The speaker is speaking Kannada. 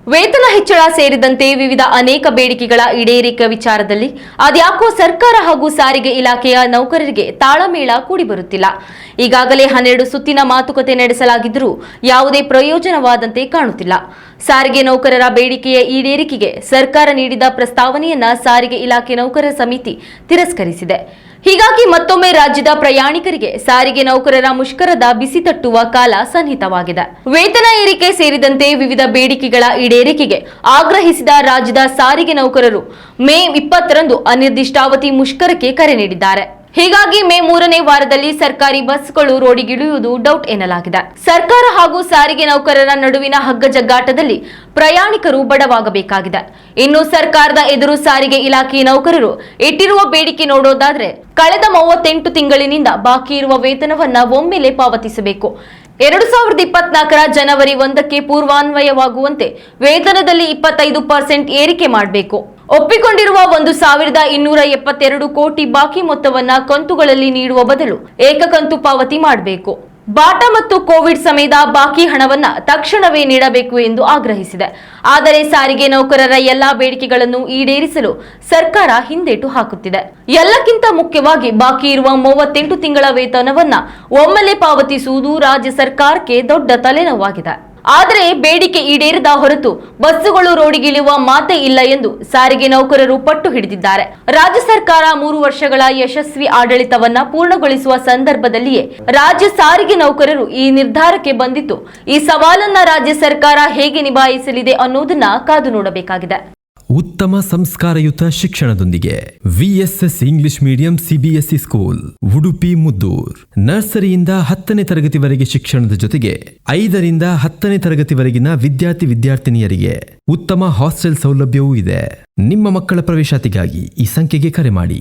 ವೇತನ ಹೆಚ್ಚಳ ಸೇರಿದಂತೆ ವಿವಿಧ ಅನೇಕ ಬೇಡಿಕೆಗಳ ಈಡೇರಿಕೆ ವಿಚಾರದಲ್ಲಿ ಅದ್ಯಾಕೋ ಸರ್ಕಾರ ಹಾಗೂ ಸಾರಿಗೆ ಇಲಾಖೆಯ ನೌಕರರಿಗೆ ತಾಳಮೇಳ ಕೂಡಿ ಬರುತ್ತಿಲ್ಲ. ಈಗಾಗಲೇ 12 ಸುತ್ತಿನ ಮಾತುಕತೆ ನಡೆಸಲಾಗಿದ್ದರೂ ಯಾವುದೇ ಪ್ರಯೋಜನವಾದಂತೆ ಕಾಣುತ್ತಿಲ್ಲ. ಸಾರಿಗೆ ನೌಕರರ ಬೇಡಿಕೆಯ ಈಡೇರಿಕೆಗೆ ಸರ್ಕಾರ ನೀಡಿದ ಪ್ರಸ್ತಾವನೆಯನ್ನ ಸಾರಿಗೆ ಇಲಾಖೆ ನೌಕರರ ಸಮಿತಿ ತಿರಸ್ಕರಿಸಿದೆ. ಹೀಗಾಗಿ ಮತ್ತೊಮ್ಮೆ ರಾಜ್ಯದ ಪ್ರಯಾಣಿಕರಿಗೆ ಸಾರಿಗೆ ನೌಕರರ ಮುಷ್ಕರದ ಬಿಸಿ ತಟ್ಟುವ ಕಾಲ ಸನ್ನಿಹಿತವಾಗಿದೆ. ವೇತನ ಏರಿಕೆ ಸೇರಿದಂತೆ ವಿವಿಧ ಬೇಡಿಕೆಗಳ ಈಡೇರಿಕೆಗೆ ಆಗ್ರಹಿಸಿದ ರಾಜ್ಯದ ಸಾರಿಗೆ ನೌಕರರು ಮೇ 20ರಂದು ಅನಿರ್ದಿಷ್ಟಾವಧಿ ಮುಷ್ಕರಕ್ಕೆ ಕರೆ ನೀಡಿದ್ದಾರೆ. ಹೀಗಾಗಿ ಮೇ 3ನೇ ವಾರದಲ್ಲಿ ಸರ್ಕಾರಿ ಬಸ್ಗಳು ರೋಡಿಗಿಳಿಯುವುದು ಡೌಟ್ ಎನ್ನಲಾಗಿದೆ. ಸರ್ಕಾರ ಹಾಗೂ ಸಾರಿಗೆ ನೌಕರರ ನಡುವಿನ ಹಗ್ಗಜಗ್ಗಾಟದಲ್ಲಿ ಪ್ರಯಾಣಿಕರು ಬಡವಾಗಬೇಕಾಗಿದೆ. ಇನ್ನು ಸರ್ಕಾರದ ಎದುರು ಸಾರಿಗೆ ಇಲಾಖೆ ನೌಕರರು ಇಟ್ಟಿರುವ ಬೇಡಿಕೆ ನೋಡೋದಾದ್ರೆ ಕಳೆದ 38 ತಿಂಗಳಿನಿಂದ ಬಾಕಿ ಇರುವ ವೇತನವನ್ನ ಒಮ್ಮೆಲೆ ಪಾವತಿಸಬೇಕು. 2024ರ ಜನವರಿ 1ಕ್ಕೆ ಪೂರ್ವಾನ್ವಯವಾಗುವಂತೆ ವೇತನದಲ್ಲಿ 25% ಏರಿಕೆ ಮಾಡಬೇಕು. ಒಪ್ಪಿಕೊಂಡಿರುವ 1,272 ಕೋಟಿ ಬಾಕಿ ಮೊತ್ತವನ್ನ ಕಂತುಗಳಲ್ಲಿ ನೀಡುವ ಬದಲು ಏಕಕಂತು ಪಾವತಿ ಮಾಡಬೇಕು. ಬಾಟಾ ಮತ್ತು ಕೋವಿಡ್ ಸಮಯದ ಬಾಕಿ ಹಣವನ್ನ ತಕ್ಷಣವೇ ನೀಡಬೇಕು ಎಂದು ಆಗ್ರಹಿಸಿದೆ. ಆದರೆ ಸಾರಿಗೆ ನೌಕರರ ಎಲ್ಲಾ ಬೇಡಿಕೆಗಳನ್ನು ಈಡೇರಿಸಲು ಸರ್ಕಾರ ಹಿಂದೇಟು ಹಾಕುತ್ತಿದೆ. ಎಲ್ಲಕ್ಕಿಂತ ಮುಖ್ಯವಾಗಿ ಬಾಕಿ ಇರುವ 38 ತಿಂಗಳ ವೇತನವನ್ನ ಒಮ್ಮೆಲೆ ಪಾವತಿಸುವುದು ರಾಜ್ಯ ಸರ್ಕಾರಕ್ಕೆ ದೊಡ್ಡ ತಲೆನೋವಾಗಿದೆ. ಆದರೆ ಬೇಡಿಕೆ ಈಡೇರದ ಹೊರತು ಬಸ್ಸುಗಳು ರೋಡಿಗಿಳಿಯುವ ಮಾತೇ ಇಲ್ಲ ಎಂದು ಸಾರಿಗೆ ನೌಕರರು ಪಟ್ಟು ಹಿಡಿದಿದ್ದಾರೆ. ರಾಜ್ಯ ಸರ್ಕಾರ 3 ವರ್ಷಗಳ ಯಶಸ್ವಿ ಆಡಳಿತವನ್ನ ಪೂರ್ಣಗೊಳಿಸುವ ಸಂದರ್ಭದಲ್ಲಿಯೇ ರಾಜ್ಯ ಸಾರಿಗೆ ನೌಕರರು ಈ ನಿರ್ಧಾರಕ್ಕೆ ಬಂದಿದ್ದು, ಈ ಸವಾಲನ್ನ ರಾಜ್ಯ ಸರ್ಕಾರ ಹೇಗೆ ನಿಭಾಯಿಸಲಿದೆ ಅನ್ನೋದನ್ನ ಕಾದು ನೋಡಬೇಕಾಗಿದೆ. ಉತ್ತಮ ಸಂಸ್ಕಾರಯುತ ಶಿಕ್ಷಣದೊಂದಿಗೆ VSS English medium CBSE school Udupi Muddur. ನರ್ಸರಿಯಿಂದ 10ನೇ ತರಗತಿವರೆಗೆ ಶಿಕ್ಷಣದ ಜೊತೆಗೆ 5ರಿಂದ 10ನೇ ತರಗತಿವರೆಗಿನ ವಿದ್ಯಾರ್ಥಿನಿಯರಿಗೆ ಉತ್ತಮ ಹಾಸ್ಟೆಲ್ ಸೌಲಭ್ಯವೂ ಇದೆ. ನಿಮ್ಮ ಮಕ್ಕಳ ಪ್ರವೇಶಾತಿಗಾಗಿ ಈ ಸಂಖ್ಯೆಗೆ ಕರೆ ಮಾಡಿ.